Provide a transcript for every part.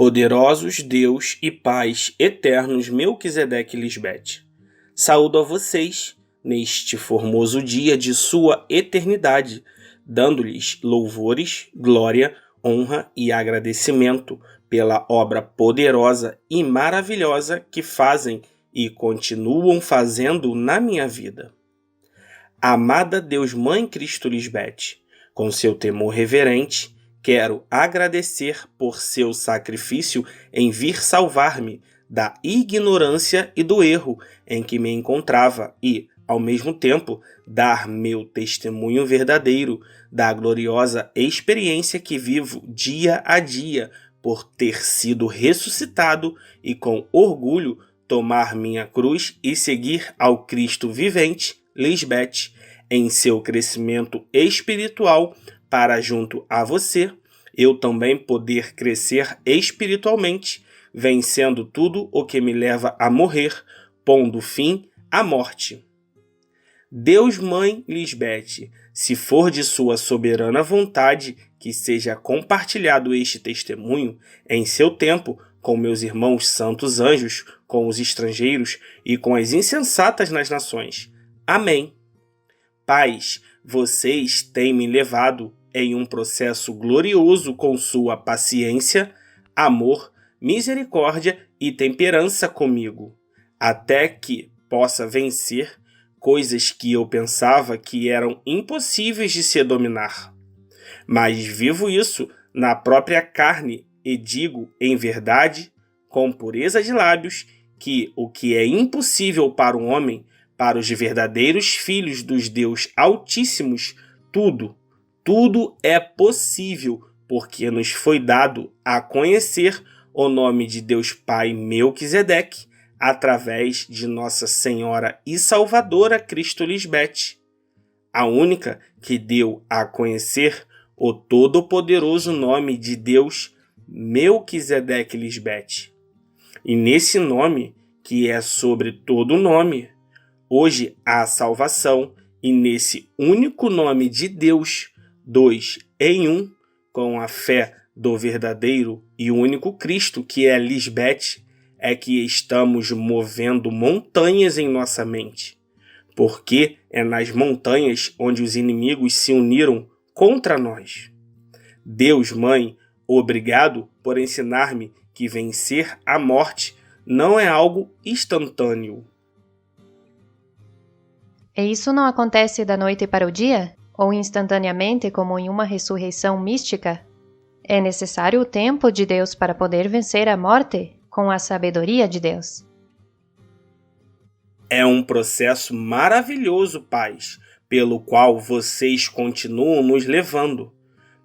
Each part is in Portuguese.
Poderosos Deus e Pais eternos Melquisedeque e Lisbete, saúdo a vocês neste formoso dia de sua eternidade, dando-lhes louvores, glória, honra e agradecimento pela obra poderosa e maravilhosa que fazem e continuam fazendo na minha vida. Amada Deus Mãe Cristo Lisbete, com seu temor reverente, quero agradecer por seu sacrifício em vir salvar-me da ignorância e do erro em que me encontrava e, ao mesmo tempo, dar meu testemunho verdadeiro da gloriosa experiência que vivo dia a dia por ter sido ressuscitado e com orgulho tomar minha cruz e seguir ao Cristo vivente, Lisbete, em seu crescimento espiritual para junto a você, eu também poder crescer espiritualmente, vencendo tudo o que me leva a morrer, pondo fim à morte. Deus Mãe Lisbete, se for de sua soberana vontade que seja compartilhado este testemunho em seu tempo com meus irmãos santos anjos, com os estrangeiros e com as insensatas nas nações. Amém. Pais, vocês têm me levado em um processo glorioso com sua paciência, amor, misericórdia e temperança comigo, até que possa vencer coisas que eu pensava que eram impossíveis de se dominar. Mas vivo isso na própria carne e digo, em verdade, com pureza de lábios, que o que é impossível para o homem, para os verdadeiros filhos dos Deus Altíssimos, tudo é possível, porque nos foi dado a conhecer o nome de Deus Pai Melquisedeque, através de Nossa Senhora e Salvadora Cristo Lisbete, a única que deu a conhecer o todo-poderoso nome de Deus Melquisedeque Lisbete. E nesse nome, que é sobre todo nome, hoje há salvação, e nesse único nome de Deus, dois em um, com a fé do verdadeiro e único Cristo, que é Lisbete, é que estamos movendo montanhas em nossa mente. Porque é nas montanhas onde os inimigos se uniram contra nós. Deus Mãe, obrigado por ensinar-me que vencer a morte não é algo instantâneo. E isso não acontece da noite para o dia? Ou instantaneamente, como em uma ressurreição mística? É necessário o tempo de Deus para poder vencer a morte com a sabedoria de Deus. É um processo maravilhoso, pais, pelo qual vocês continuam nos levando.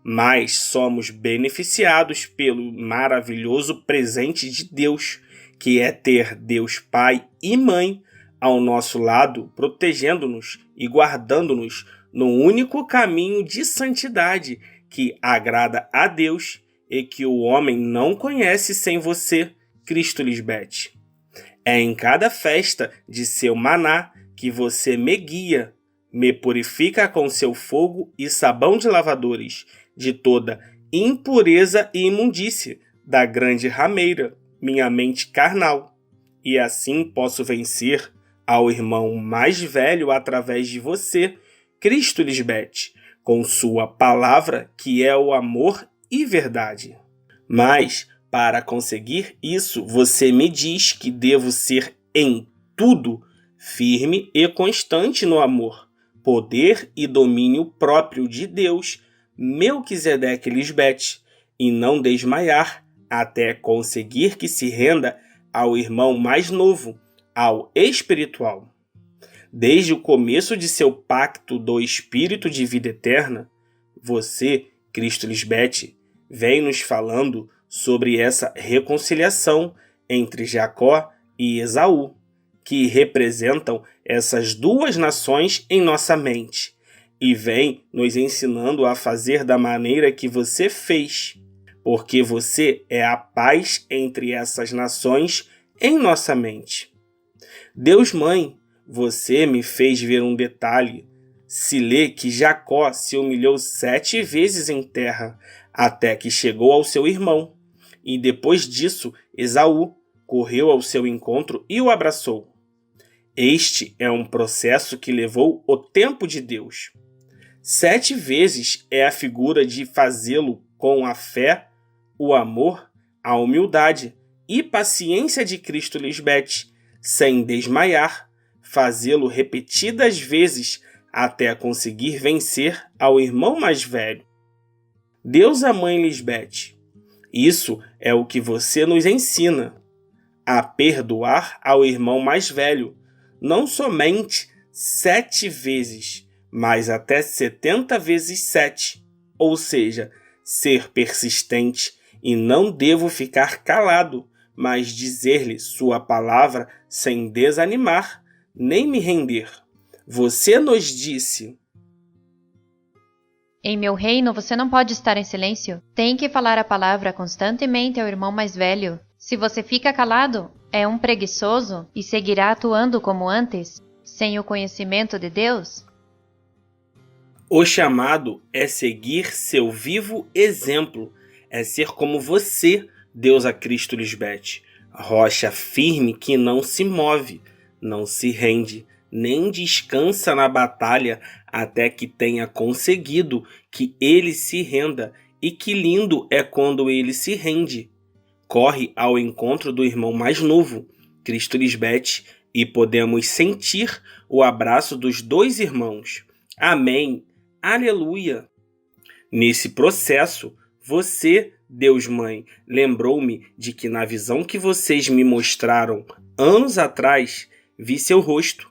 Mas somos beneficiados pelo maravilhoso presente de Deus, que é ter Deus Pai e Mãe ao nosso lado, protegendo-nos e guardando-nos no único caminho de santidade que agrada a Deus e que o homem não conhece sem você, Cristo Lisbete. É em cada festa de seu maná que você me guia, me purifica com seu fogo e sabão de lavadores, de toda impureza e imundície da grande rameira, minha mente carnal. E assim posso vencer ao irmão mais velho através de você, Cristo Lisbete, com sua palavra que é o amor e verdade. Mas, para conseguir isso, você me diz que devo ser em tudo firme e constante no amor, poder e domínio próprio de Deus, Melquisedeque Lisbete, e não desmaiar até conseguir que se renda ao irmão mais novo, ao espiritual. Desde o começo de seu pacto do Espírito de vida eterna, você, Cristo Lisbete, vem nos falando sobre essa reconciliação entre Jacó e Esaú, que representam essas duas nações em nossa mente, e vem nos ensinando a fazer da maneira que você fez, porque você é a paz entre essas nações em nossa mente. Deus Mãe, você me fez ver um detalhe. Se lê que Jacó se humilhou 7 vezes em terra, até que chegou ao seu irmão, e depois disso Esaú correu ao seu encontro e o abraçou. Este é um processo que levou o tempo de Deus. 7 vezes é a figura de fazê-lo com a fé, o amor, a humildade e paciência de Cristo Lisbete, sem desmaiar, fazê-lo repetidas vezes até conseguir vencer ao irmão mais velho. Deus a mãe Lisbete. Isso é o que você nos ensina, a perdoar ao irmão mais velho, não somente 7 vezes, mas até 70 vezes 7, ou seja, ser persistente, e não devo ficar calado, mas dizer-lhe sua palavra sem desanimar, nem me render. Você nos disse: Em meu reino você não pode estar em silêncio. Tem que falar a palavra constantemente ao irmão mais velho. Se você fica calado, é um preguiçoso e seguirá atuando como antes, sem o conhecimento de Deus. O chamado é seguir seu vivo exemplo, é ser como você, Deus a Cristo Lisbete, rocha firme que não se move, não se rende, nem descansa na batalha até que tenha conseguido que ele se renda, e que lindo é quando ele se rende. Corre ao encontro do irmão mais novo, Cristo Lisbete, e podemos sentir o abraço dos 2 irmãos. Amém. Aleluia! Nesse processo, você, Deus Mãe, lembrou-me de que na visão que vocês me mostraram anos atrás, vi seu rosto.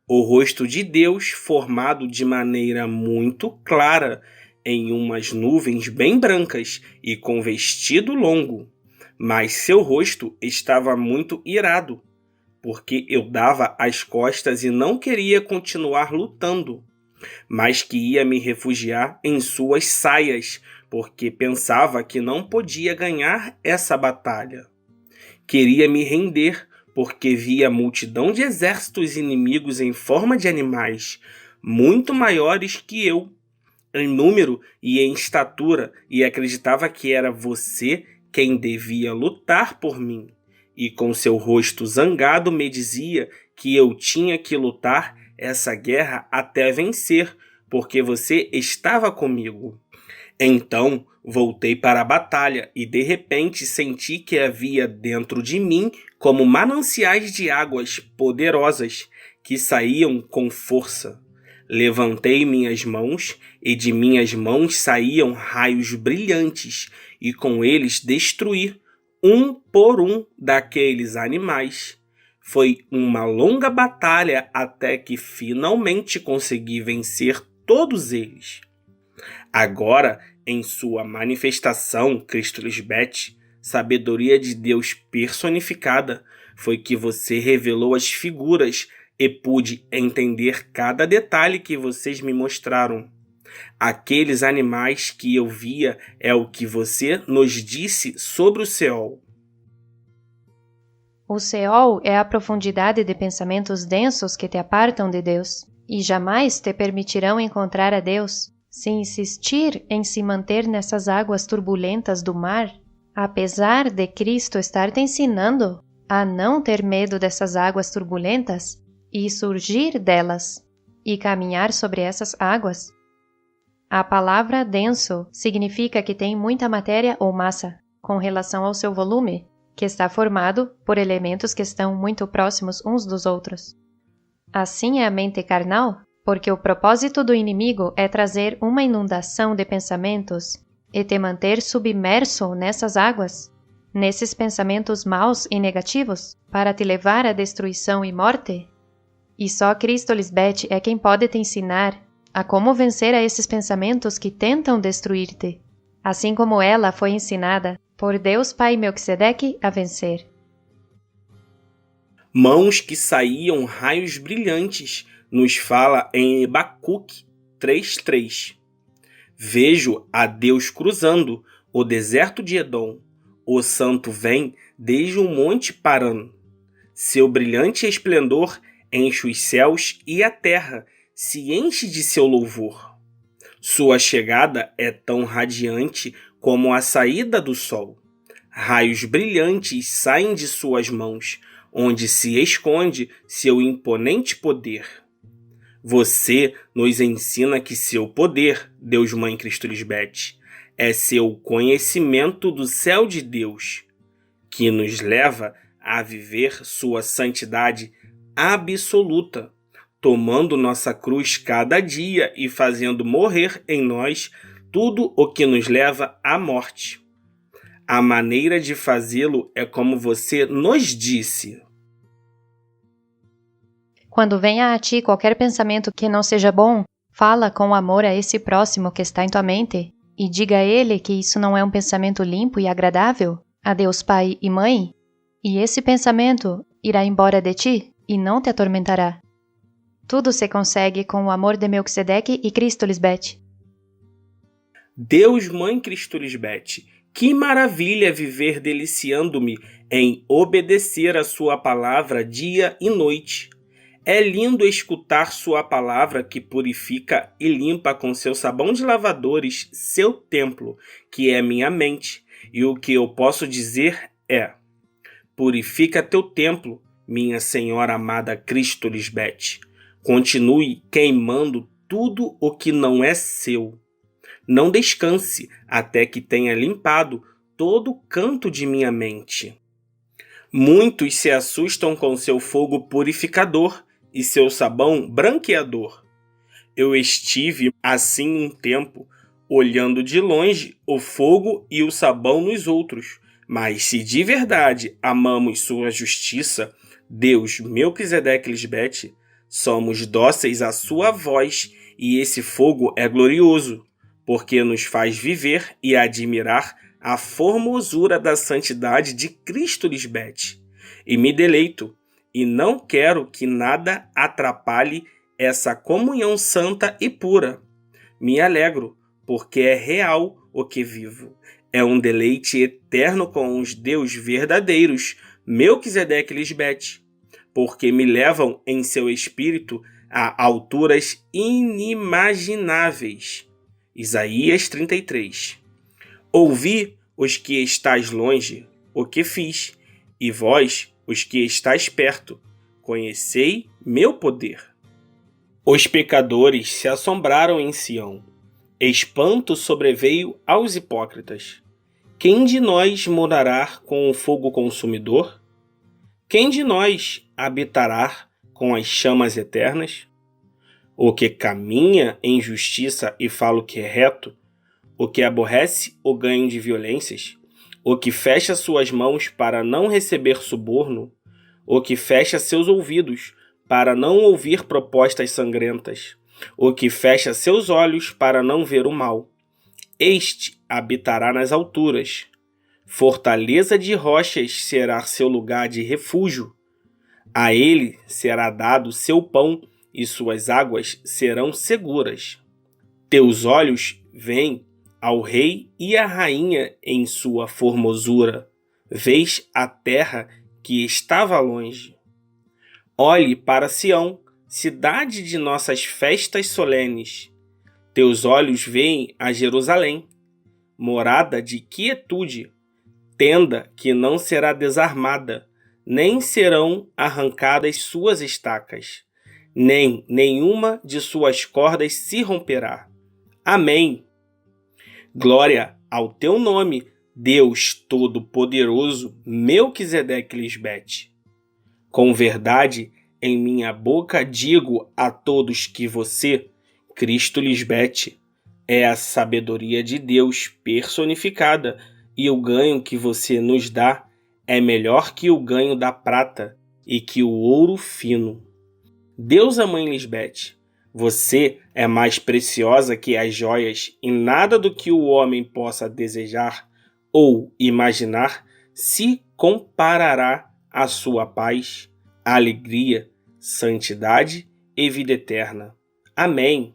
O rosto de Deus formado de maneira muito clara, em umas nuvens bem brancas e com vestido longo. Mas seu rosto estava muito irado, porque eu dava as costas e não queria continuar lutando, mas que ia me refugiar em suas saias, porque pensava que não podia ganhar essa batalha. Queria me render, porque via multidão de exércitos inimigos em forma de animais, muito maiores que eu, em número e em estatura, e acreditava que era você quem devia lutar por mim. E com seu rosto zangado me dizia que eu tinha que lutar essa guerra até vencer, porque você estava comigo. Então voltei para a batalha e de repente senti que havia dentro de mim como mananciais de águas poderosas que saíam com força. Levantei minhas mãos e de minhas mãos saíam raios brilhantes e com eles destruí um por um daqueles animais. Foi uma longa batalha até que finalmente consegui vencer todos eles. Agora, em sua manifestação, Cristo Lisbete, sabedoria de Deus personificada, foi que você revelou as figuras e pude entender cada detalhe que vocês me mostraram. Aqueles animais que eu via é o que você nos disse sobre o Seol. O Seol é a profundidade de pensamentos densos que te apartam de Deus, e jamais te permitirão encontrar a Deus. Se insistir em se manter nessas águas turbulentas do mar, apesar de Cristo estar te ensinando a não ter medo dessas águas turbulentas e surgir delas e caminhar sobre essas águas. A palavra denso significa que tem muita matéria ou massa, com relação ao seu volume, que está formado por elementos que estão muito próximos uns dos outros. Assim é a mente carnal, porque o propósito do inimigo é trazer uma inundação de pensamentos e te manter submerso nessas águas, nesses pensamentos maus e negativos, para te levar à destruição e morte. E só Cristo Lisbete é quem pode te ensinar a como vencer a esses pensamentos que tentam destruir-te, assim como ela foi ensinada por Deus Pai Melquisedeque a vencer. Mãos que saíam raios brilhantes, nos fala em Abacuque 3:3. Vejo a Deus cruzando o deserto de Edom. O santo vem desde o monte Paran. Seu brilhante esplendor enche os céus e a terra se enche de seu louvor. Sua chegada é tão radiante como a saída do sol. Raios brilhantes saem de suas mãos, onde se esconde seu imponente poder. Você nos ensina que seu poder, Deus Mãe Cristo Lisbete, é seu conhecimento do céu de Deus, que nos leva a viver sua santidade absoluta, tomando nossa cruz cada dia e fazendo morrer em nós tudo o que nos leva à morte. A maneira de fazê-lo é como você nos disse. Quando venha a ti qualquer pensamento que não seja bom, fala com amor a esse próximo que está em tua mente e diga a ele que isso não é um pensamento limpo e agradável a Deus Pai e Mãe, e esse pensamento irá embora de ti e não te atormentará. Tudo se consegue com o amor de Melquisedeque e Cristo Lisbete. Deus Mãe Cristo Lisbete, que maravilha viver deliciando-me em obedecer a sua palavra dia e noite. É lindo escutar sua palavra que purifica e limpa com seu sabão de lavadores seu templo, que é minha mente. E o que eu posso dizer é: purifica teu templo, minha Senhora amada Cristo Lisbete. Continue queimando tudo o que não é seu. Não descanse até que tenha limpado todo o canto de minha mente. Muitos se assustam com seu fogo purificador e seu sabão branqueador. Eu estive assim um tempo, olhando de longe o fogo e o sabão nos outros. Mas se de verdade amamos sua justiça, Deus Melquisedeque Lisbete, somos dóceis à sua voz, e esse fogo é glorioso, porque nos faz viver e admirar a formosura da santidade de Cristo Lisbete. E me deleito, e não quero que nada atrapalhe essa comunhão santa e pura. Me alegro, porque é real o que vivo. É um deleite eterno com os Deus verdadeiros, Melquisedeque Lisbete, porque me levam em seu espírito a alturas inimagináveis. Isaías 33. Ouvi, os que estáis longe, o que fiz, e vós, os que estáis perto, conhecei meu poder. Os pecadores se assombraram em Sião. Espanto sobreveio aos hipócritas. Quem de nós morará com o fogo consumidor? Quem de nós habitará com as chamas eternas? O que caminha em justiça e fala o que é reto, o que aborrece o ganho de violências, o que fecha suas mãos para não receber suborno, o que fecha seus ouvidos para não ouvir propostas sangrentas, o que fecha seus olhos para não ver o mal. Este habitará nas alturas. Fortaleza de rochas será seu lugar de refúgio. A ele será dado seu pão e suas águas serão seguras. Teus olhos veem ao rei e à rainha em sua formosura. Vês a terra que estava longe. Olhe para Sião, cidade de nossas festas solenes. Teus olhos veem a Jerusalém, morada de quietude, tenda que não será desarmada, nem serão arrancadas suas estacas, nem nenhuma de suas cordas se romperá. Amém. Glória ao teu nome, Deus Todo-Poderoso, Melquisedeque Lisbete. Com verdade, em minha boca digo a todos que você, Cristo Lisbete, é a sabedoria de Deus personificada, e o ganho que você nos dá é melhor que o ganho da prata e que o ouro fino. Deusa Mãe Lisbete, você é mais preciosa que as joias, e nada do que o homem possa desejar ou imaginar se comparará à sua paz, alegria, santidade e vida eterna. Amém.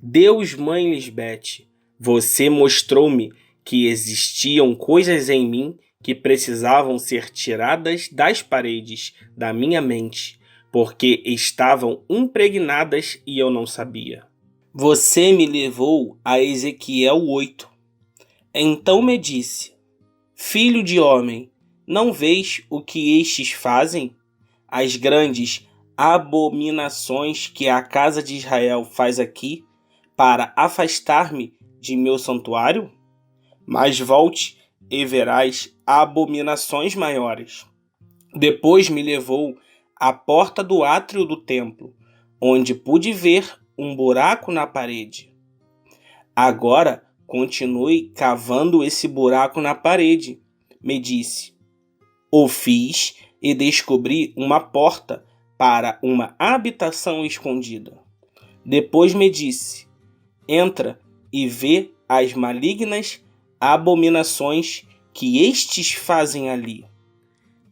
Deus Mãe Lisbete, você mostrou-me que existiam coisas em mim que precisavam ser tiradas das paredes da minha mente, porque estavam impregnadas e eu não sabia. Você me levou a Ezequiel 8. Então me disse: Filho de homem, não vês o que estes fazem? As grandes abominações que a casa de Israel faz aqui, para afastar-me de meu santuário? Mas volte e verás abominações maiores. Depois me levou à porta do átrio do templo, onde pude ver um buraco na parede. Agora continue cavando esse buraco na parede, me disse. O fiz e descobri uma porta para uma habitação escondida. Depois me disse: entra e vê as malignas abominações que estes fazem ali.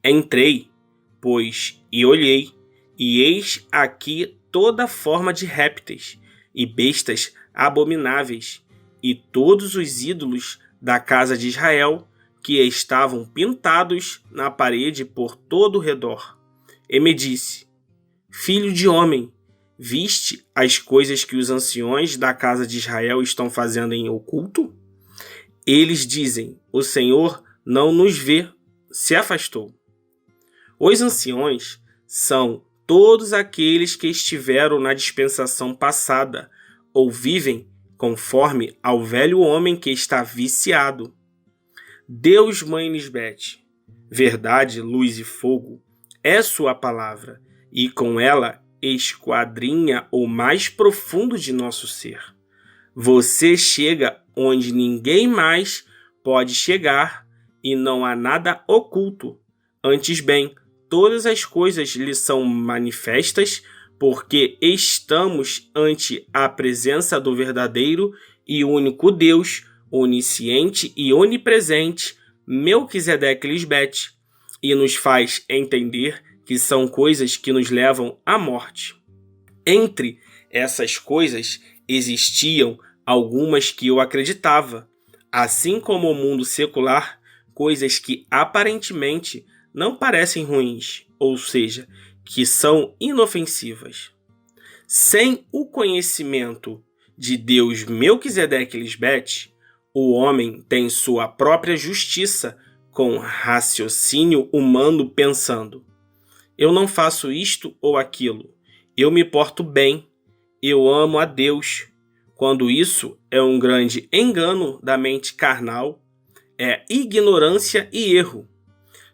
Entrei, pois, e olhei, e eis aqui toda forma de répteis e bestas abomináveis, e todos os ídolos da casa de Israel, que estavam pintados na parede por todo o redor. E me disse: filho de homem, viste as coisas que os anciões da casa de Israel estão fazendo em oculto? Eles dizem: o Senhor não nos vê, se afastou. Os anciões são todos aqueles que estiveram na dispensação passada, ou vivem conforme ao velho homem que está viciado. Deus, Mãe Lisbete, verdade, luz e fogo, é sua palavra, e com ela esquadrinha o mais profundo de nosso ser. Você chega onde ninguém mais pode chegar, e não há nada oculto. Antes bem, todas as coisas lhe são manifestas, porque estamos ante a presença do verdadeiro e único Deus, onisciente e onipresente, Melquisedeque Lisbete, e nos faz entender que são coisas que nos levam à morte. Entre essas coisas existiam algumas que eu acreditava, assim como o mundo secular, coisas que aparentemente não parecem ruins, ou seja, que são inofensivas. Sem o conhecimento de Deus Melquisedeque Lisbete, o homem tem sua própria justiça com raciocínio humano pensando: eu não faço isto ou aquilo, eu me porto bem, eu amo a Deus, quando isso é um grande engano da mente carnal, é ignorância e erro.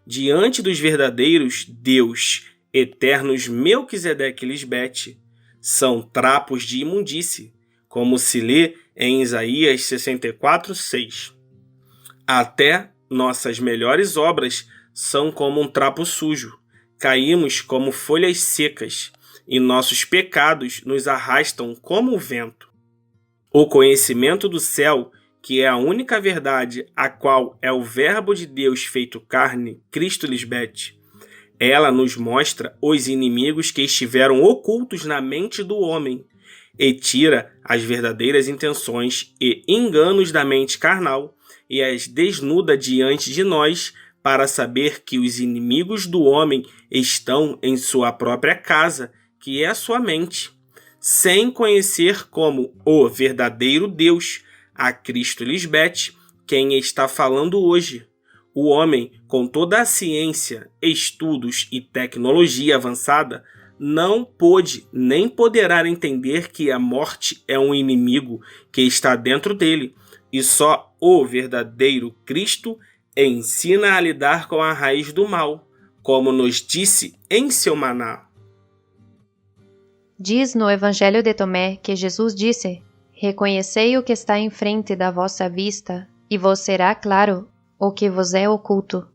Diante dos verdadeiros Deus eternos Melquisedeque Lisbete, são trapos de imundície, como se lê em Isaías 64:6. Até nossas melhores obras são como um trapo sujo, caímos como folhas secas, e nossos pecados nos arrastam como o vento. O conhecimento do céu, que é a única verdade, a qual é o Verbo de Deus feito carne, Cristo Lisbete, ela nos mostra os inimigos que estiveram ocultos na mente do homem e tira as verdadeiras intenções e enganos da mente carnal e as desnuda diante de nós para saber que os inimigos do homem estão em sua própria casa, que é a sua mente, sem conhecer como o verdadeiro Deus, a Cristo Lisbete, quem está falando hoje. O homem, com toda a ciência, estudos e tecnologia avançada, não pôde nem poderá entender que a morte é um inimigo que está dentro dele, e só o verdadeiro Cristo ensina a lidar com a raiz do mal, como nos disse em seu maná. Diz no Evangelho de Tomé que Jesus disse: reconhecei o que está em frente da vossa vista, e vos será claro o que vos é oculto,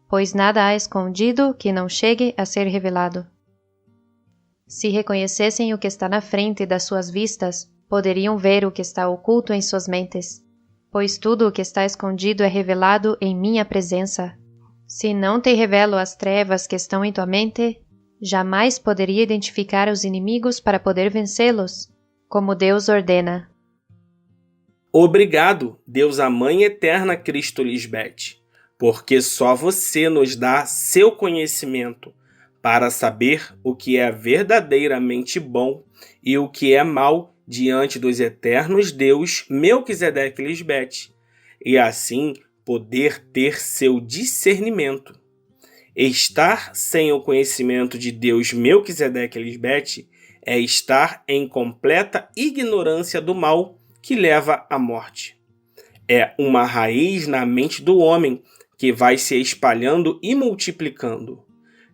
pois nada há escondido que não chegue a ser revelado. Se reconhecessem o que está na frente das suas vistas, poderiam ver o que está oculto em suas mentes, pois tudo o que está escondido é revelado em minha presença. Se não te revelo as trevas que estão em tua mente, jamais poderia identificar os inimigos para poder vencê-los, como Deus ordena. Obrigado, Deus a Mãe Eterna Cristo Lisbete, porque só você nos dá seu conhecimento para saber o que é verdadeiramente bom e o que é mal diante dos eternos Deus Melquisedeque Lisbete, e assim poder ter seu discernimento. Estar sem o conhecimento de Deus Melquisedeque Lisbete é estar em completa ignorância do mal que leva à morte. É uma raiz na mente do homem que vai se espalhando e multiplicando.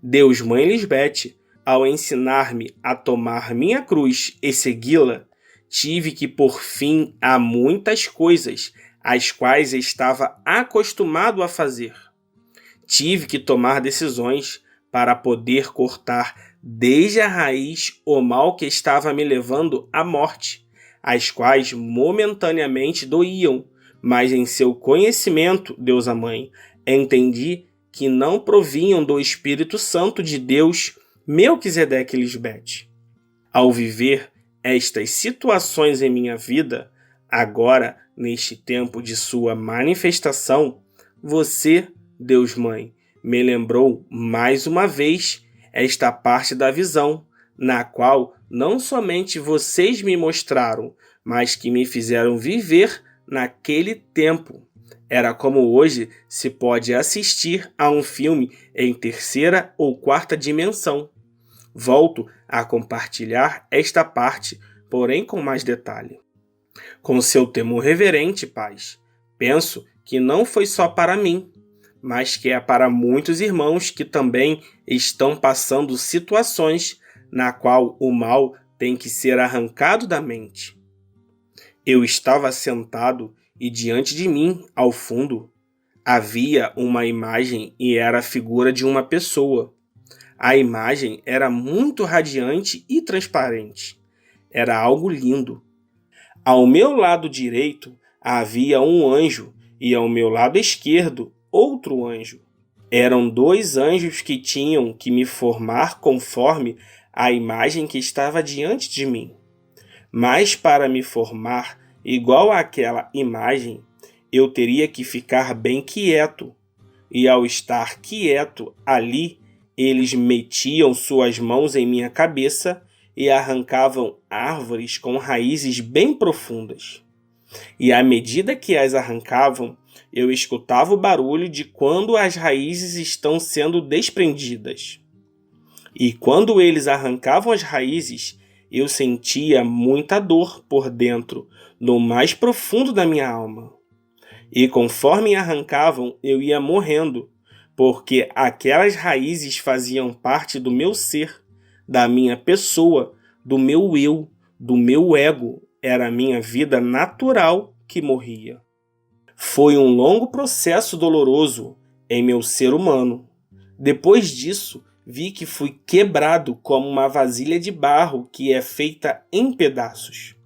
Deus Mãe Lisbete, ao ensinar-me a tomar minha cruz e segui-la, tive que pôr fim a muitas coisas às quais estava acostumado a fazer. Tive que tomar decisões para poder cortar desde a raiz o mal que estava me levando à morte, as quais momentaneamente doíam, mas em seu conhecimento, Deusa Mãe, entendi que não provinham do Espírito Santo de Deus Melquisedeque Lisbete. Ao viver estas situações em minha vida, agora, neste tempo de sua manifestação, você, Deus Mãe, me lembrou mais uma vez esta parte da visão, na qual não somente vocês me mostraram, mas que me fizeram viver naquele tempo. Era como hoje se pode assistir a um filme em terceira ou quarta dimensão. Volto a compartilhar esta parte, porém com mais detalhe. Com seu temor reverente, paz, penso que não foi só para mim, mas que é para muitos irmãos que também estão passando situações na qual o mal tem que ser arrancado da mente. Eu estava sentado e diante de mim, ao fundo, havia uma imagem e era a figura de uma pessoa. A imagem era muito radiante e transparente. Era algo lindo. Ao meu lado direito havia um anjo e ao meu lado esquerdo outro anjo. Eram dois anjos que tinham que me formar conforme a imagem que estava diante de mim. Mas para me formar igual àquela imagem, eu teria que ficar bem quieto. E ao estar quieto ali, eles metiam suas mãos em minha cabeça e arrancavam árvores com raízes bem profundas. E à medida que as arrancavam, eu escutava o barulho de quando as raízes estão sendo desprendidas. E quando eles arrancavam as raízes, eu sentia muita dor por dentro, no mais profundo da minha alma. E conforme arrancavam, eu ia morrendo, porque aquelas raízes faziam parte do meu ser, da minha pessoa, do meu eu, do meu ego. Era a minha vida natural que morria. Foi um longo processo doloroso em meu ser humano. Depois disso, vi que fui quebrado como uma vasilha de barro que é feita em pedaços.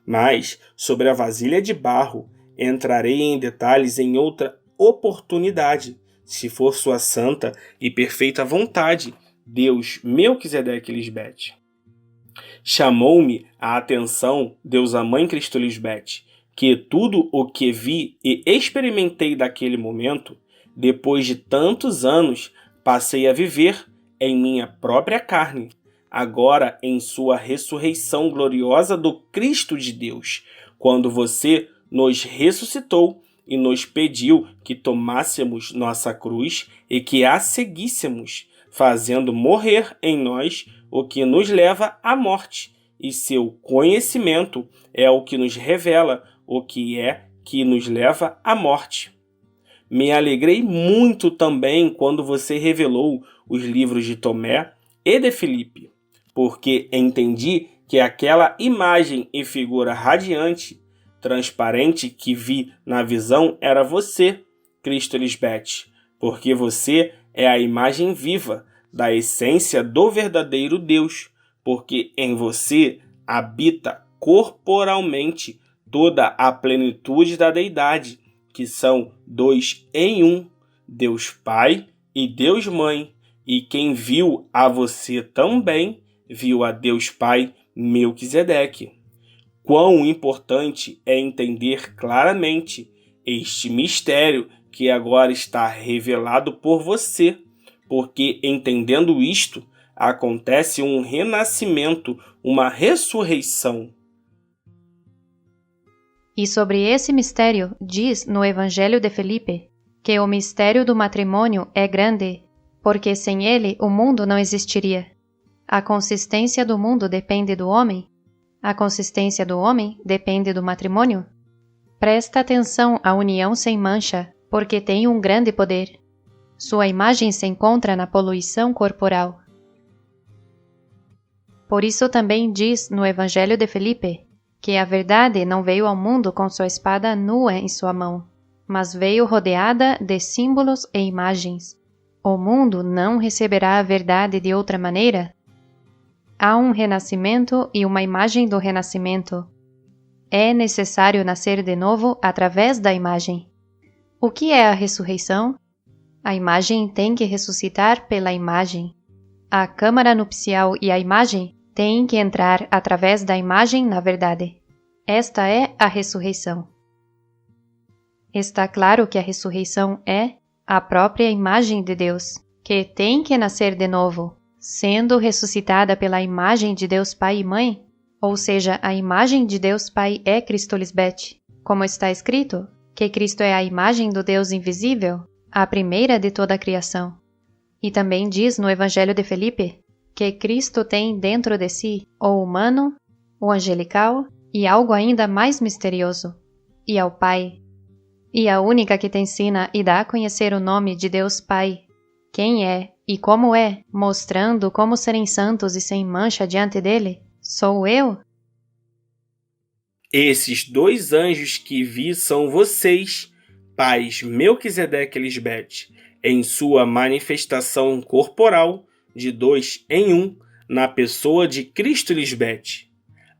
Mas, sobre a vasilha de barro, entrarei em detalhes em outra oportunidade, se for sua santa e perfeita vontade, Deus Melquisedeque Lisbete. Chamou-me a atenção, Deusa Mãe Cristo Lisbete, que tudo o que vi e experimentei daquele momento, depois de tantos anos, passei a viver em minha própria carne, agora em sua ressurreição gloriosa do Cristo de Deus, quando você nos ressuscitou e nos pediu que tomássemos nossa cruz e que a seguíssemos, fazendo morrer em nós o que nos leva à morte, e seu conhecimento é o que nos revela o que é que nos leva à morte. Me alegrei muito também quando você revelou os livros de Tomé e de Filipe, porque entendi que aquela imagem e figura radiante, transparente que vi na visão era você, Cristo Lisbete, porque você é a imagem viva da essência do verdadeiro Deus, porque em você habita corporalmente toda a plenitude da deidade, que são dois em um, Deus Pai e Deus Mãe, e quem viu a você também, viu a Deus Pai Melquisedeque. Quão importante é entender claramente este mistério que agora está revelado por você, porque entendendo isto, acontece um renascimento, uma ressurreição. E sobre esse mistério, diz no Evangelho de Felipe, que o mistério do matrimônio é grande, porque sem ele o mundo não existiria. A consistência do mundo depende do homem. A consistência do homem depende do matrimônio. Presta atenção à união sem mancha, porque tem um grande poder. Sua imagem se encontra na poluição corporal. Por isso também diz no Evangelho de Felipe, que a verdade não veio ao mundo com sua espada nua em sua mão, mas veio rodeada de símbolos e imagens. O mundo não receberá a verdade de outra maneira. Há um renascimento e uma imagem do renascimento. É necessário nascer de novo através da imagem. O que é a ressurreição? A imagem tem que ressuscitar pela imagem. A câmara nupcial e a imagem têm que entrar através da imagem na verdade. Esta é a ressurreição. Está claro que a ressurreição é a própria imagem de Deus, que tem que nascer de novo, sendo ressuscitada pela imagem de Deus Pai e Mãe, ou seja, a imagem de Deus Pai é Cristo Lisbete, como está escrito, que Cristo é a imagem do Deus invisível, a primeira de toda a criação. E também diz no Evangelho de Felipe que Cristo tem dentro de si o humano, o angelical e algo ainda mais misterioso, e ao Pai. E a única que te ensina e dá a conhecer o nome de Deus Pai, quem é e como é, mostrando como serem santos e sem mancha diante dele, sou eu? Esses 2 anjos que vi são vocês, pais Melquisedeque e Lisbete, em sua manifestação corporal de 2 em 1, na pessoa de Cristo Lisbete.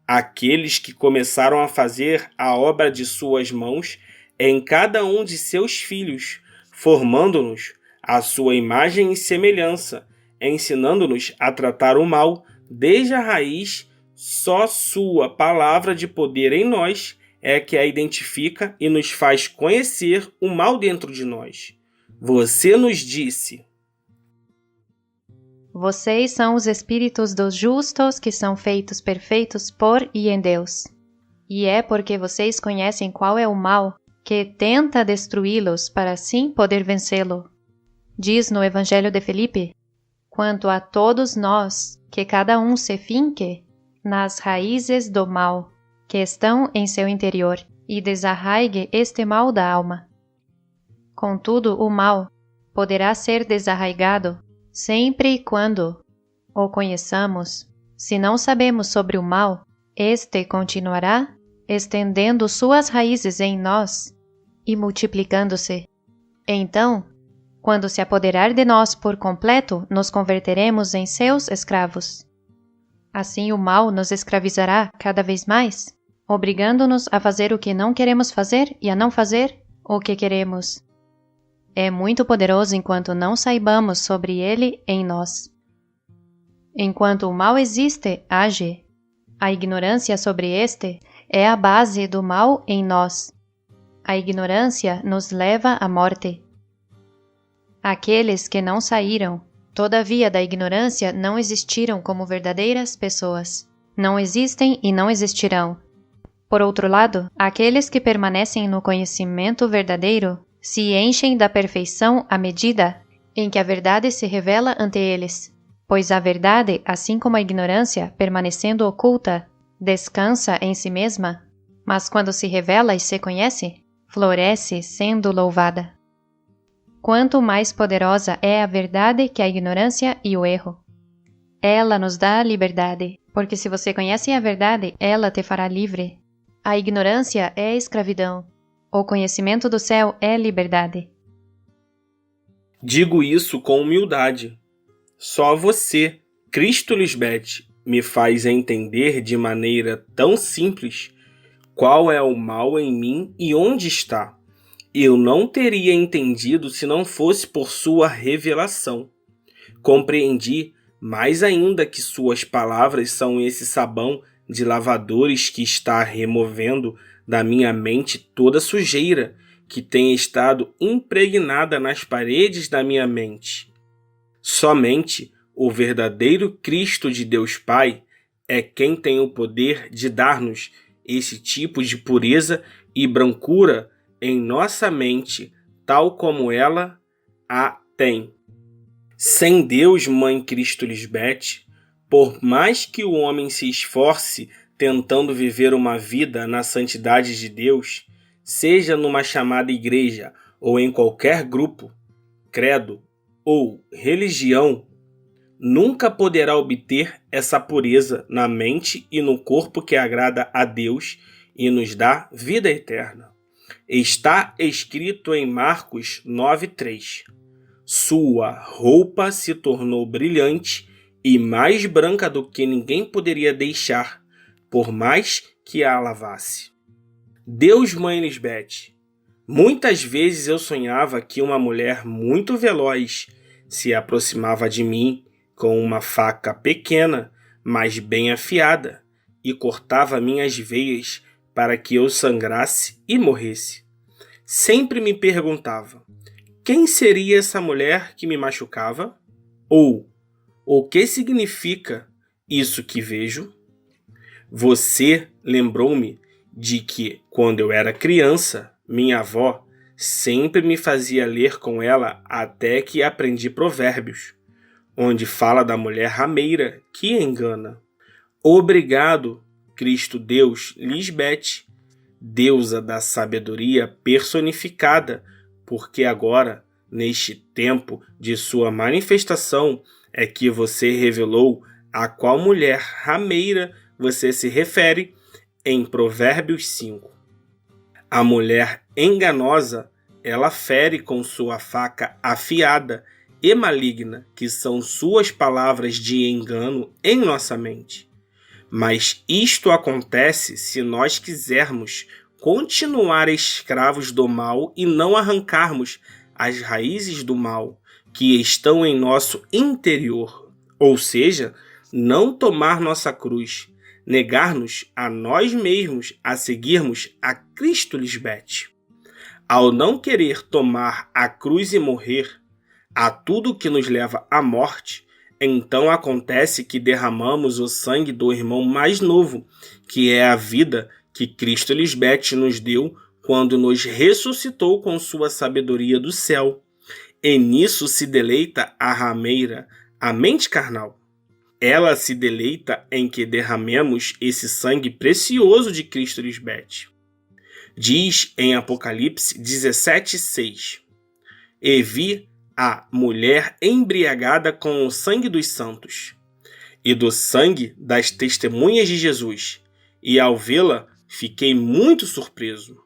Aqueles que começaram a fazer a obra de suas mãos em cada um de seus filhos, formando-nos à sua imagem e semelhança, ensinando-nos a tratar o mal desde a raiz. Só sua palavra de poder em nós é que a identifica e nos faz conhecer o mal dentro de nós. Você nos disse: Vocês são os espíritos dos justos que são feitos perfeitos por e em Deus. E é porque vocês conhecem qual é o mal que tenta destruí-los para assim poder vencê-lo. Diz no Evangelho de Felipe, quanto a todos nós, que cada um se finque nas raízes do mal que estão em seu interior e desarraigue este mal da alma. Contudo, o mal poderá ser desarraigado sempre e quando o conheçamos. Se não sabemos sobre o mal, este continuará estendendo suas raízes em nós e multiplicando-se. Então, quando se apoderar de nós por completo, nos converteremos em seus escravos. Assim o mal nos escravizará cada vez mais, obrigando-nos a fazer o que não queremos fazer e a não fazer o que queremos. É muito poderoso enquanto não saibamos sobre ele em nós. Enquanto o mal existe, age. A ignorância sobre este é a base do mal em nós. A ignorância nos leva à morte. Aqueles que não saíram, todavia, da ignorância não existiram como verdadeiras pessoas. Não existem e não existirão. Por outro lado, aqueles que permanecem no conhecimento verdadeiro se enchem da perfeição à medida em que a verdade se revela ante eles, pois a verdade, assim como a ignorância, permanecendo oculta, descansa em si mesma, mas quando se revela e se conhece, floresce sendo louvada. Quanto mais poderosa é a verdade que a ignorância e o erro. Ela nos dá a liberdade, porque se você conhece a verdade, ela te fará livre. A ignorância é escravidão. O conhecimento do céu é liberdade. Digo isso com humildade. Só você, Cristo Lisbete, me faz entender de maneira tão simples qual é o mal em mim e onde está. Eu não teria entendido se não fosse por sua revelação. Compreendi mais ainda que suas palavras são esse sabão de lavadores que está removendo da minha mente toda sujeira que tem estado impregnada nas paredes da minha mente. Somente o verdadeiro Cristo de Deus Pai é quem tem o poder de dar-nos esse tipo de pureza e brancura em nossa mente, tal como ela a tem. Sem Deus, Mãe Cristo Lisbete, por mais que o homem se esforce tentando viver uma vida na santidade de Deus, seja numa chamada igreja ou em qualquer grupo, credo ou religião, nunca poderá obter essa pureza na mente e no corpo que agrada a Deus e nos dá vida eterna. Está escrito em Marcos 9:3. Sua roupa se tornou brilhante e mais branca do que ninguém poderia deixar, por mais que a lavasse. Deus, Mãe Lisbete, muitas vezes eu sonhava que uma mulher muito veloz se aproximava de mim com uma faca pequena, mas bem afiada, e cortava minhas veias para que eu sangrasse e morresse. Sempre me perguntava: quem seria essa mulher que me machucava? Ou o que significa isso que vejo? Você lembrou-me de que, quando eu era criança, minha avó sempre me fazia ler com ela até que aprendi Provérbios, onde fala da mulher rameira que engana. Obrigado, Cristo Deus Lisbete, deusa da sabedoria personificada, porque agora, neste tempo de sua manifestação, é que você revelou a qual mulher rameira você se refere em Provérbios 5. A mulher enganosa, ela fere com sua faca afiada e maligna, que são suas palavras de engano em nossa mente. Mas isto acontece se nós quisermos continuar escravos do mal e não arrancarmos as raízes do mal que estão em nosso interior, ou seja, não tomar nossa cruz, negar-nos a nós mesmos a seguirmos a Cristo Lisbete. Ao não querer tomar a cruz e morrer a tudo que nos leva à morte, então acontece que derramamos o sangue do irmão mais novo, que é a vida que Cristo Lisbete nos deu quando nos ressuscitou com sua sabedoria do céu. E nisso se deleita a rameira, a mente carnal. Ela se deleita em que derramemos esse sangue precioso de Cristo Lisbete. Diz em Apocalipse 17:6: E vi a mulher embriagada com o sangue dos santos e do sangue das testemunhas de Jesus, e ao vê-la fiquei muito surpreso.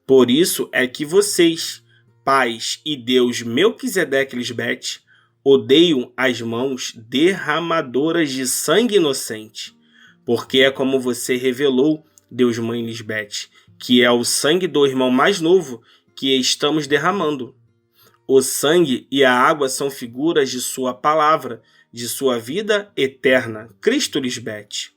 Por isso é que vocês, pais e Deus Melquisedeque Lisbete, odeiam as mãos derramadoras de sangue inocente, porque é como você revelou, Deus Mãe Lisbete, que é o sangue do irmão mais novo que estamos derramando. O sangue e a água são figuras de sua palavra, de sua vida eterna, Cristo Lisbete.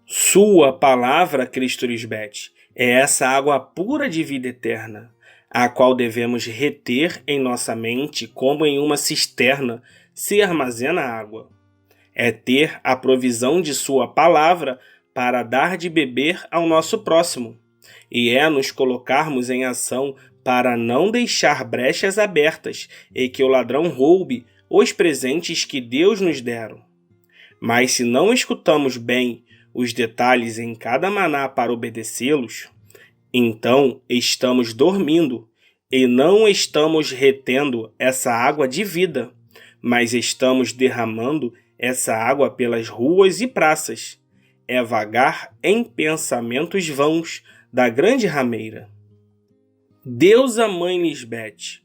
Sua palavra, Cristo Lisbete, é essa água pura de vida eterna, a qual devemos reter em nossa mente como em uma cisterna se armazena água. É ter a provisão de sua palavra para dar de beber ao nosso próximo, e é nos colocarmos em ação para não deixar brechas abertas e que o ladrão roube os presentes que Deus nos deram. Mas se não escutamos bem os detalhes em cada maná para obedecê-los, então estamos dormindo e não estamos retendo essa água de vida, mas estamos derramando essa água pelas ruas e praças. É vagar em pensamentos vãos da grande rameira. Deusa Mãe Lisbete,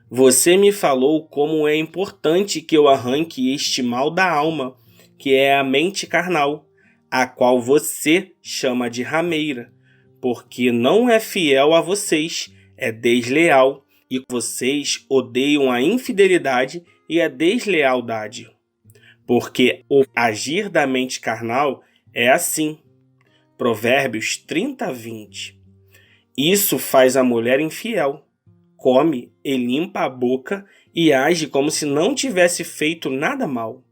você me falou como é importante que eu arranque este mal da alma, que é a mente carnal, a qual você chama de rameira, porque não é fiel a vocês, é desleal, e vocês odeiam a infidelidade e a deslealdade. Porque o agir da mente carnal é assim. Provérbios 30:20. Isso faz a mulher infiel. Come e limpa a boca e age como se não tivesse feito nada mal.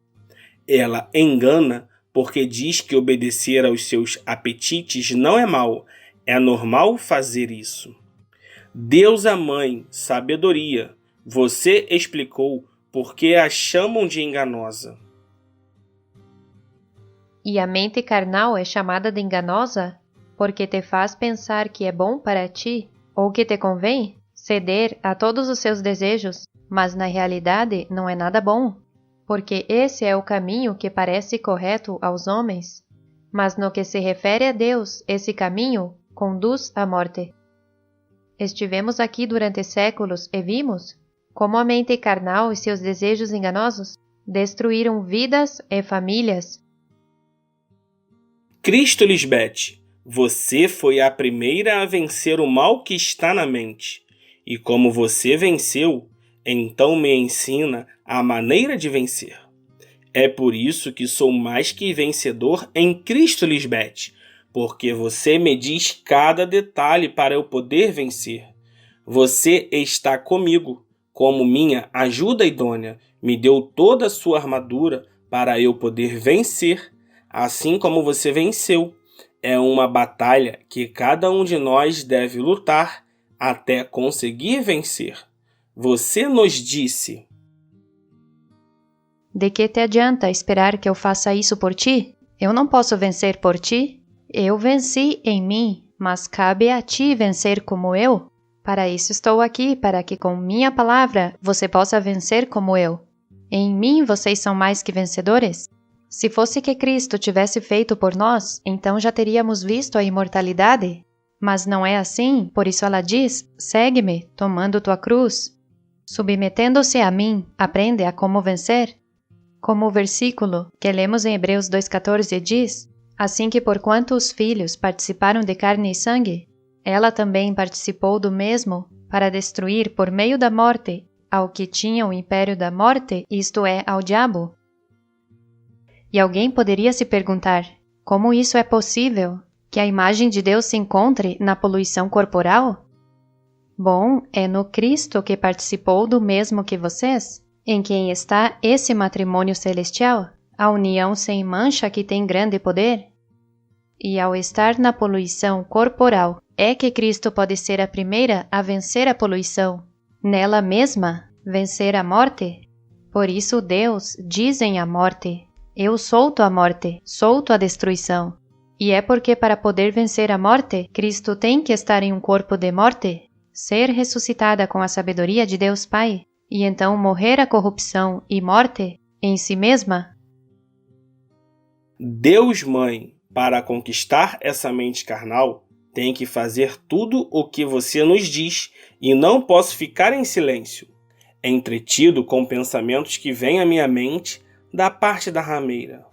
Ela engana porque diz que obedecer aos seus apetites não é mal. É normal fazer isso. Deusa Mãe, sabedoria, você explicou por que a chamam de enganosa. E a mente carnal é chamada de enganosa porque te faz pensar que é bom para ti, ou que te convém, ceder a todos os seus desejos, mas na realidade não é nada bom, porque esse é o caminho que parece correto aos homens, mas no que se refere a Deus, esse caminho conduz à morte. Estivemos aqui durante séculos e vimos como a mente carnal e seus desejos enganosos destruíram vidas e famílias. Cristo Lisbeth, você foi a primeira a vencer o mal que está na mente. E como você venceu, então me ensina a maneira de vencer. É por isso que sou mais que vencedor em Cristo Lisbeth, porque você me diz cada detalhe para eu poder vencer. Você está comigo, como minha ajuda idônea, me deu toda a sua armadura para eu poder vencer, assim como você venceu. É uma batalha que cada um de nós deve lutar até conseguir vencer. Você nos disse: De que te adianta esperar que eu faça isso por ti? Eu não posso vencer por ti. Eu venci em mim, mas cabe a ti vencer como eu. Para isso estou aqui, para que com minha palavra você possa vencer como eu. Em mim vocês são mais que vencedores. Se fosse que Cristo tivesse feito por nós, então já teríamos visto a imortalidade. Mas não é assim, por isso ela diz: segue-me, tomando tua cruz. Submetendo-se a mim, aprende a como vencer. Como o versículo que lemos em Hebreus 2,14 diz: assim que porquanto os filhos participaram de carne e sangue, ela também participou do mesmo para destruir por meio da morte ao que tinha o império da morte, isto é, ao diabo. E alguém poderia se perguntar: como isso é possível? Que a imagem de Deus se encontre na poluição corporal? Bom, é no Cristo que participou do mesmo que vocês, em quem está esse matrimônio celestial, a união sem mancha que tem grande poder. E ao estar na poluição corporal, é que Cristo pode ser a primeira a vencer a poluição, nela mesma, vencer a morte. Por isso Deus dizem a morte: eu solto a morte, solto a destruição. E é porque para poder vencer a morte, Cristo tem que estar em um corpo de morte, ser ressuscitada com a sabedoria de Deus Pai, e então morrer a corrupção e morte em si mesma. Deus Mãe, para conquistar essa mente carnal, tem que fazer tudo o que você nos diz e não posso ficar em silêncio, entretido com pensamentos que vêm à minha mente da parte da rameira.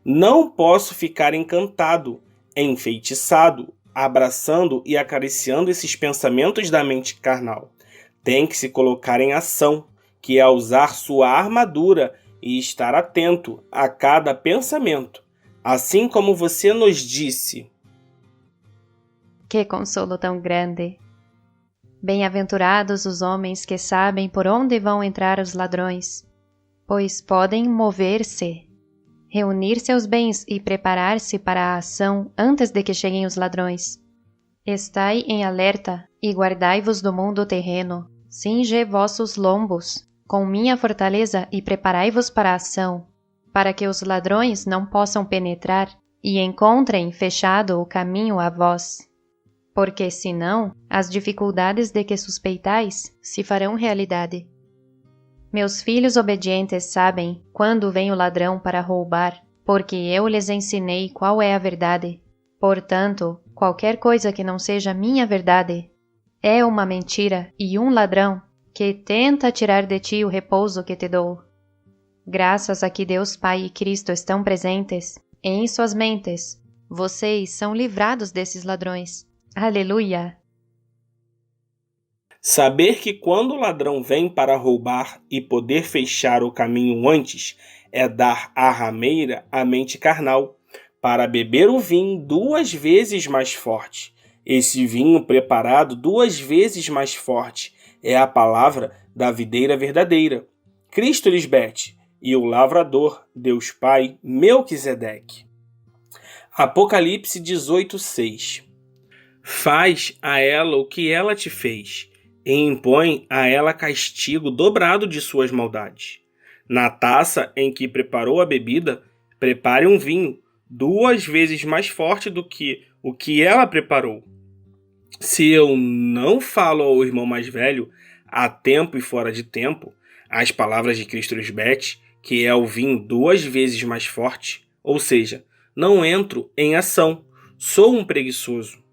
Não posso ficar encantado, enfeitiçado, abraçando e acariciando esses pensamentos da mente carnal. Tem que se colocar em ação, que é usar sua armadura e estar atento a cada pensamento, assim como você nos disse. Que consolo tão grande! Bem-aventurados os homens que sabem por onde vão entrar os ladrões, pois podem mover-se, reunir seus bens e preparar-se para a ação antes de que cheguem os ladrões. Estai em alerta e guardai-vos do mundo terreno. Cinge vossos lombos com minha fortaleza e preparai-vos para a ação, para que os ladrões não possam penetrar e encontrem fechado o caminho a vós. Porque senão, as dificuldades de que suspeitais se farão realidade. Meus filhos obedientes sabem quando vem o ladrão para roubar, porque eu lhes ensinei qual é a verdade. Portanto, qualquer coisa que não seja minha verdade é uma mentira e um ladrão que tenta tirar de ti o repouso que te dou. Graças a que Deus Pai e Cristo estão presentes em suas mentes, vocês são livrados desses ladrões. Aleluia! Saber que quando o ladrão vem para roubar e poder fechar o caminho antes é dar à rameira a mente carnal, para beber o vinho 2 vezes mais forte. Esse vinho preparado 2 vezes mais forte é a palavra da videira verdadeira, Cristo Lisbeth, e o lavrador, Deus Pai, Melquisedeque. Apocalipse 18:6. Faz a ela o que ela te fez, e impõe a ela castigo dobrado de suas maldades. Na taça em que preparou a bebida, prepare um vinho 2 vezes mais forte do que o que ela preparou. Se eu não falo ao irmão mais velho, a tempo e fora de tempo, as palavras de Cristo Lisbeth, que é o vinho 2 vezes mais forte, ou seja, não entro em ação, sou um preguiçoso.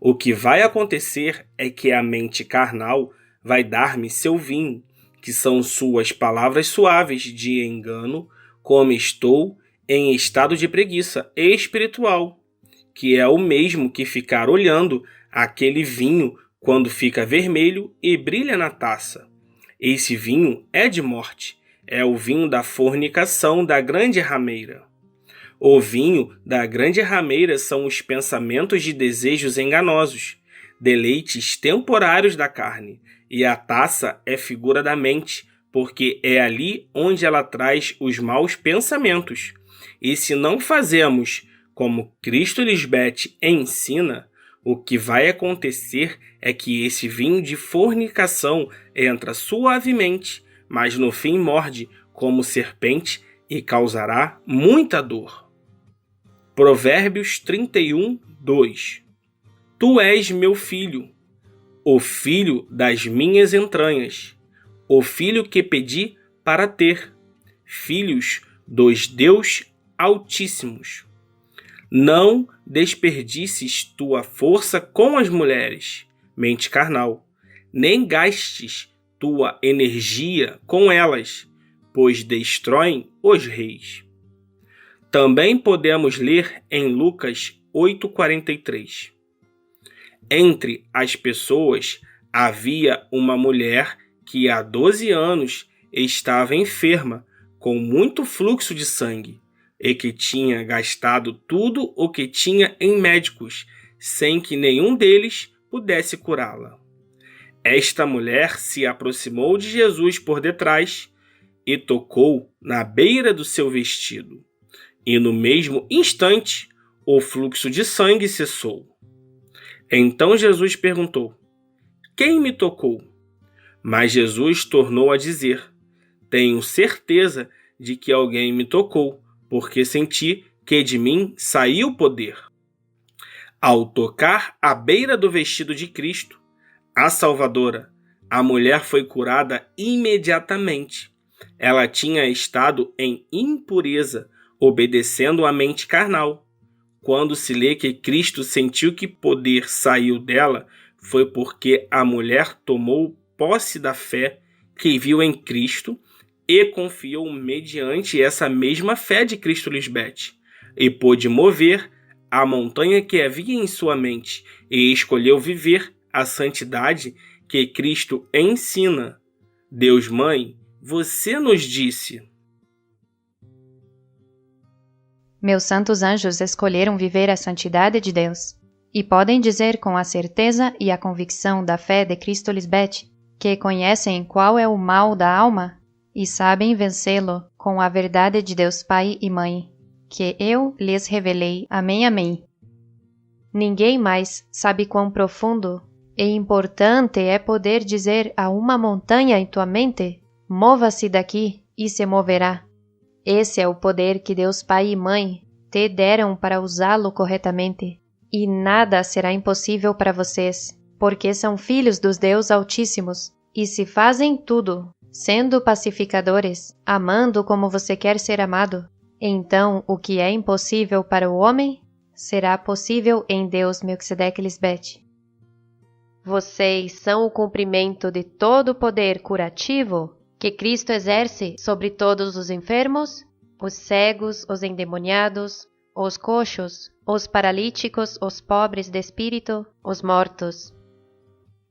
O que vai acontecer é que a mente carnal vai dar-me seu vinho, que são suas palavras suaves de engano, como estou em estado de preguiça espiritual, que é o mesmo que ficar olhando aquele vinho quando fica vermelho e brilha na taça. Esse vinho é de morte, é o vinho da fornicação da grande rameira. O vinho da grande rameira são os pensamentos de desejos enganosos, deleites temporários da carne, e a taça é figura da mente, porque é ali onde ela traz os maus pensamentos. E se não fazemos como Cristo Lisbeth ensina, o que vai acontecer é que esse vinho de fornicação entra suavemente, mas no fim morde como serpente e causará muita dor. Provérbios 31, 2. Tu és meu filho, o filho das minhas entranhas, o filho que pedi para ter, filhos dos Deus Altíssimos. Não desperdices tua força com as mulheres, mente carnal, nem gastes tua energia com elas, pois destroem os reis. Também podemos ler em Lucas 8,43. Entre as pessoas havia uma mulher que há 12 anos estava enferma, com muito fluxo de sangue, e que tinha gastado tudo o que tinha em médicos, sem que nenhum deles pudesse curá-la. Esta mulher se aproximou de Jesus por detrás e tocou na beira do seu vestido. E no mesmo instante, o fluxo de sangue cessou. Então Jesus perguntou: quem me tocou? Mas Jesus tornou a dizer: tenho certeza de que alguém me tocou, porque senti que de mim saiu poder. Ao tocar a beira do vestido de Cristo, a Salvadora, a mulher foi curada imediatamente. Ela tinha estado em impureza, obedecendo à mente carnal. Quando se lê que Cristo sentiu que poder saiu dela, foi porque a mulher tomou posse da fé que viu em Cristo e confiou mediante essa mesma fé de Cristo Lisbeth, e pôde mover a montanha que havia em sua mente, e escolheu viver a santidade que Cristo ensina. Deus Mãe, você nos disse: Meus santos anjos escolheram viver a santidade de Deus, e podem dizer com a certeza e a convicção da fé de Cristo Lisbeth, que conhecem qual é o mal da alma e sabem vencê-lo com a verdade de Deus Pai e Mãe, que eu lhes revelei. Amém, amém. Ninguém mais sabe quão profundo e importante é poder dizer a uma montanha em tua mente: mova-se daqui, e se moverá. Esse é o poder que Deus Pai e Mãe te deram para usá-lo corretamente, e nada será impossível para vocês, porque são filhos dos Deus Altíssimos, e se fazem tudo, sendo pacificadores, amando como você quer ser amado, então o que é impossível para o homem será possível em Deus, Melquisedeque Lisbeth. Vocês são o cumprimento de todo o poder curativo que Cristo exerce sobre todos os enfermos, os cegos, os endemoniados, os coxos, os paralíticos, os pobres de espírito, os mortos.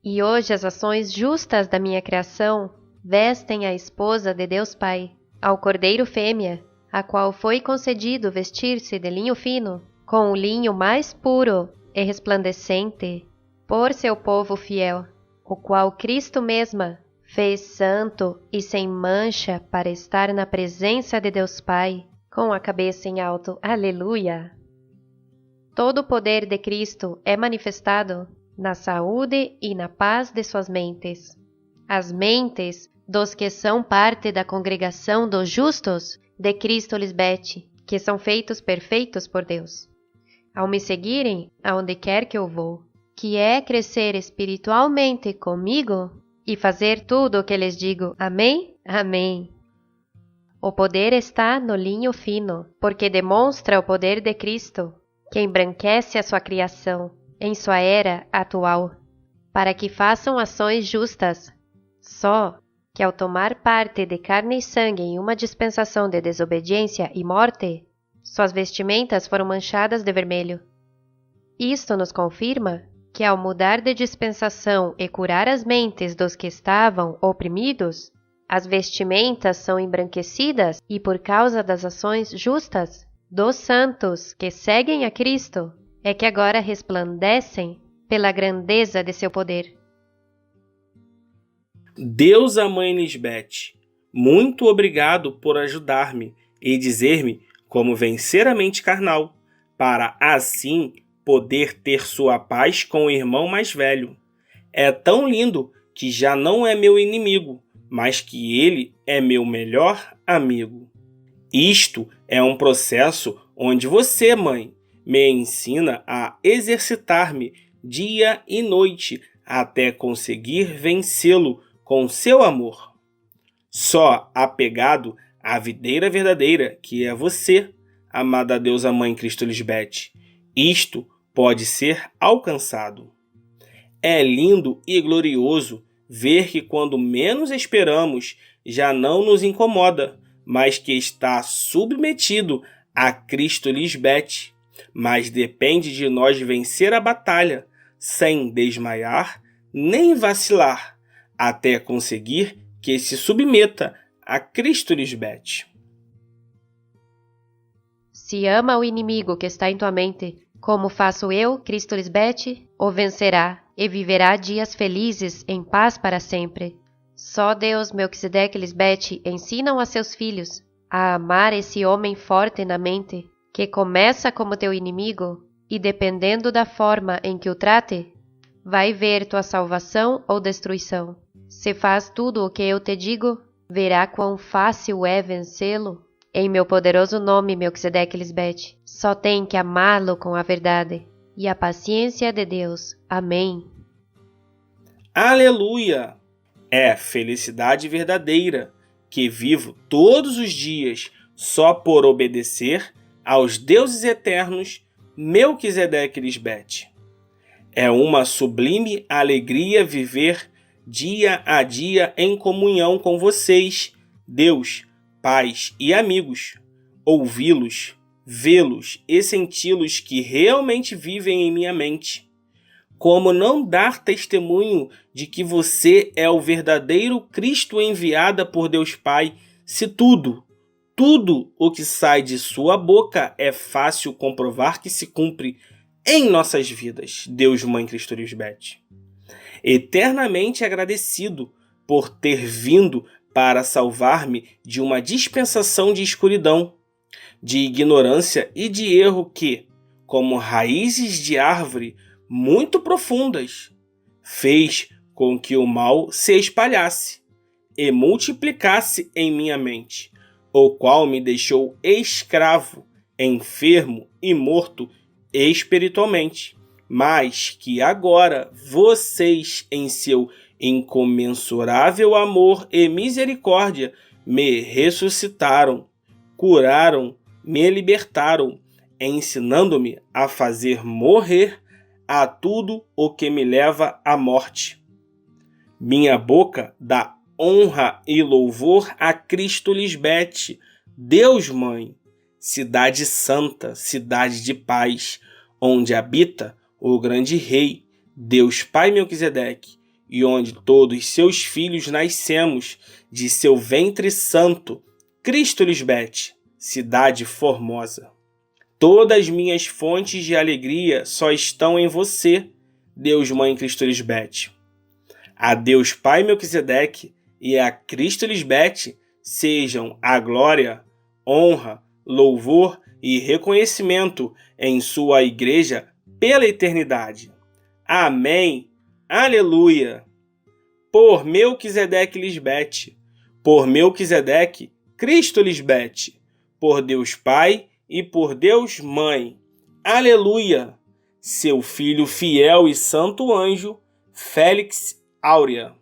E hoje as ações justas da minha criação vestem a esposa de Deus Pai, ao cordeiro fêmea, a qual foi concedido vestir-se de linho fino, com o linho mais puro e resplandecente, por seu povo fiel, o qual Cristo mesma fez santo e sem mancha para estar na presença de Deus Pai, com a cabeça em alto. Aleluia! todo o poder de Cristo é manifestado na saúde e na paz de suas mentes. As mentes dos que são parte da congregação dos justos de Cristo Lisbete, que são feitos perfeitos por Deus. Ao me seguirem aonde quer que eu vou, que é crescer espiritualmente comigo e fazer tudo o que lhes digo. Amém? Amém. O poder está no linho fino, porque demonstra o poder de Cristo, que embranquece a sua criação em sua era atual, para que façam ações justas. Só que ao tomar parte de carne e sangue em uma dispensação de desobediência e morte, suas vestimentas foram manchadas de vermelho. Isto nos confirma que ao mudar de dispensação e curar as mentes dos que estavam oprimidos, as vestimentas são embranquecidas e por causa das ações justas dos santos que seguem a Cristo, é que agora resplandecem pela grandeza de seu poder. Deusa Mãe Lisbete, muito obrigado por ajudar-me e dizer-me como vencer a mente carnal, para assim poder ter sua paz com o irmão mais velho. É tão lindo que já não é meu inimigo, mas que ele é meu melhor amigo. Isto é um processo onde você, mãe, me ensina a exercitar-me dia e noite até conseguir vencê-lo com seu amor. Só apegado à videira verdadeira, que é você, amada deusa Mãe Cristo Lisbete, isto pode ser alcançado. É lindo e glorioso ver que quando menos esperamos já não nos incomoda, mas que está submetido a Cristo Lisbete, mas depende de nós vencer a batalha, sem desmaiar nem vacilar, até conseguir que se submeta a Cristo Lisbete. Se ama o inimigo que está em tua mente, como faço eu, Cristo Lisbete, o vencerá e viverá dias felizes em paz para sempre. Só Deus, Melquisedeque Lisbete, ensinam a seus filhos a amar esse homem forte na mente, que começa como teu inimigo e, dependendo da forma em que o trate, vai ver tua salvação ou destruição. Se faz tudo o que eu te digo, verá quão fácil é vencê-lo. Em meu poderoso nome, Melquisedeque Lisbete, só tem que amá-lo com a verdade e a paciência de Deus. Amém. Aleluia! É felicidade verdadeira, que vivo todos os dias só por obedecer aos deuses eternos Melquisedeque Lisbete. É uma sublime alegria viver dia a dia em comunhão com vocês, Deus, pais e amigos, ouvi-los, vê-los e senti-los que realmente vivem em minha mente. Como não dar testemunho de que você é o verdadeiro Cristo enviada por Deus Pai, se tudo o que sai de sua boca é fácil comprovar que se cumpre em nossas vidas, Deus Mãe Cristo Lisbete. Eternamente agradecido por ter vindo para salvar-me de uma dispensação de escuridão, de ignorância e de erro que, como raízes de árvore muito profundas, fez com que o mal se espalhasse e multiplicasse em minha mente, o qual me deixou escravo, enfermo e morto espiritualmente, mas que agora vocês, em seu incomensurável amor e misericórdia, me ressuscitaram, curaram, me libertaram, ensinando-me a fazer morrer a tudo o que me leva à morte. Minha boca dá honra e louvor a Cristo Lisbete, Deus Mãe, cidade santa, cidade de paz, onde habita o grande Rei, Deus Pai Melquisedeque, e onde todos seus filhos nascemos de seu ventre santo, Cristo Lisbete, cidade formosa. Todas minhas fontes de alegria só estão em você, Deus Mãe Cristo Lisbete. A Deus Pai Melquisedeque e a Cristo Lisbete sejam a glória, honra, louvor e reconhecimento em sua igreja pela eternidade. Amém. Aleluia. Por Melquisedeque Lisbete, por Melquisedeque, Cristo Lisbete, por Deus Pai e por Deus Mãe. Aleluia. Seu filho fiel e santo anjo, Félix Áurea.